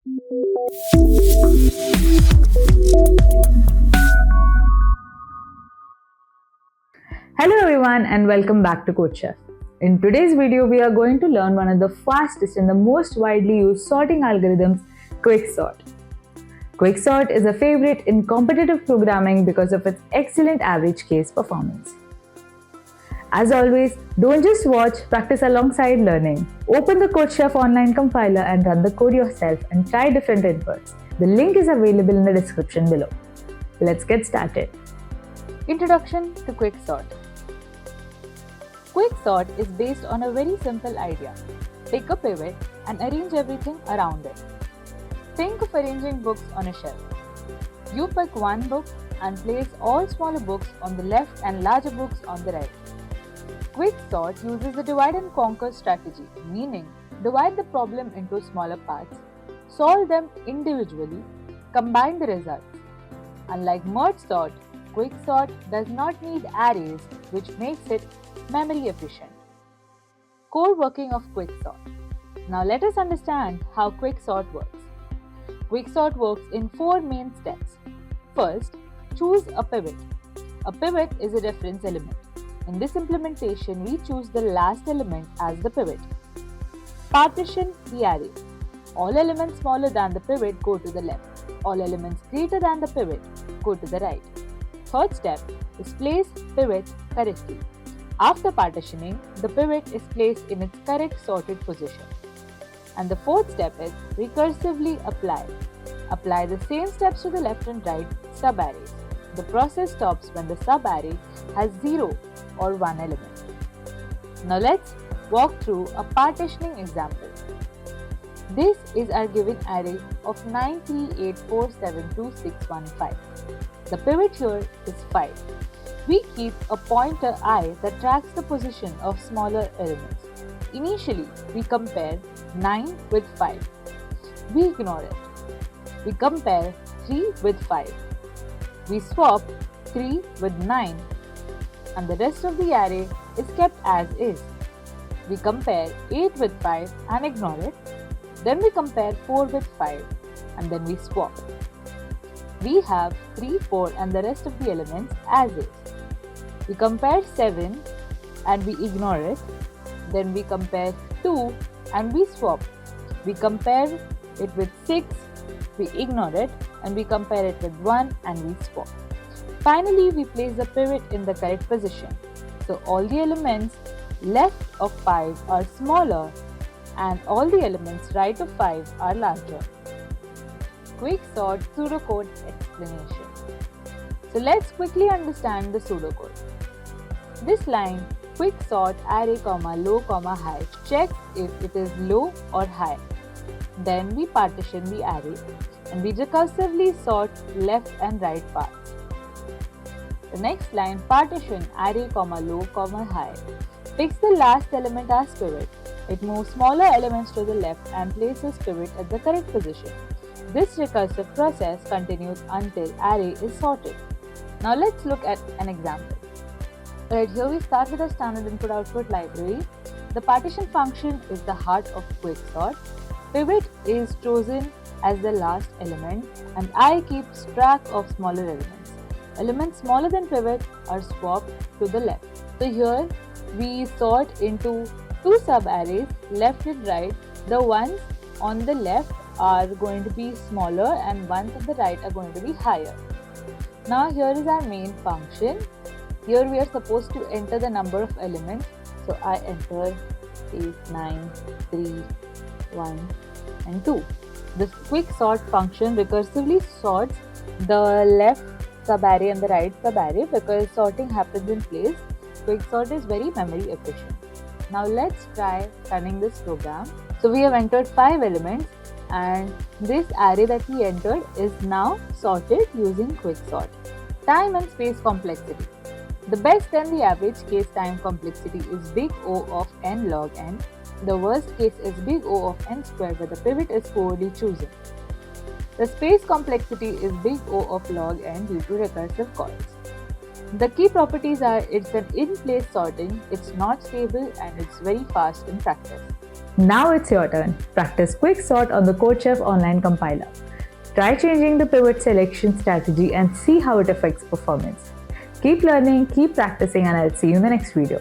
Hello everyone and welcome back to CodeChef. In today's video, we are going to learn one of the fastest and the most widely used sorting algorithms, Quicksort. Quicksort is a favorite in competitive programming because of its excellent average case performance. As always, don't just watch, practice alongside learning. Open the CodeChef online compiler and run the code yourself and try different inputs. The link is available in the description below. Let's get started. Introduction to Quicksort. Quicksort is based on a very simple idea. Take a pivot and arrange everything around it. Think of arranging books on a shelf. You pick one book and place all smaller books on the left and larger books on the right. Quicksort uses the divide and conquer strategy, meaning divide the problem into smaller parts, solve them individually, combine the results. Unlike merge sort, Quicksort does not need arrays, which makes it memory efficient. Core working of Quicksort. Now let us understand how Quicksort works. Quicksort works in 4 main steps. First, choose a pivot. A pivot is a reference element. In this implementation, we choose the last element as the pivot. Partition the array. All elements smaller than the pivot go to the left. All elements greater than the pivot go to the right. Third step is place pivot correctly. After partitioning, the pivot is placed in its correct sorted position. And the fourth step is recursively apply. Apply the same steps to the left and right subarrays. The process stops when the subarray has 0 or 1 element. Now let's walk through a partitioning example. This is our given array of 938472615. The pivot here is 5. We keep a pointer I that tracks the position of smaller elements. Initially, we compare 9 with 5. We ignore it. We compare 3 with 5. We swap 3 with 9, and the rest of the array is kept as is. We compare 8 with 5 and ignore it. Then we compare 4 with 5, and then we swap. We have 3, 4 and the rest of the elements as is. We compare 7 and we ignore it. Then we compare 2 and we swap. We compare it with 6, we ignore it, and we compare it with 1 and we swap. Finally, we place the pivot in the correct position. So all the elements left of 5 are smaller and all the elements right of 5 are larger. Quicksort pseudocode explanation. So let's quickly understand the pseudocode. This line, quicksort array, low, high, checks if it is low or high. Then we partition the array and we recursively sort left and right parts. The next line, partition array, low, high, picks the last element as pivot. It moves smaller elements to the left and places pivot at the correct position. This recursive process continues until array is sorted. Now let's look at an example. Right here we start with a standard input-output library. The partition function is the heart of Quicksort. Pivot is chosen as the last element and I keeps track of smaller elements. Elements smaller than pivot are swapped to the left. So here we sort into 2 subarrays, left and right. The ones on the left are going to be smaller and ones on the right are going to be higher. Now here is our main function. Here we are supposed to enter the number of elements. So I enter 8, 9, 3, 1 and 2. This quicksort function recursively sorts the left subarray and the right subarray because sorting happens in place. Quicksort is very memory efficient. Now let's try running this program. So we have entered 5 elements and this array that we entered is now sorted using Quicksort. Time and space complexity. The best and the average case time complexity is big O of n log n. The worst case is big O of n squared where the pivot is poorly chosen. The space complexity is big O of log n due to recursive calls. The key properties are it's an in-place sorting, it's not stable and it's very fast in practice. Now it's your turn. Practice Quicksort on the CodeChef online compiler. Try changing the pivot selection strategy and see how it affects performance. Keep learning, keep practicing, and I'll see you in the next video.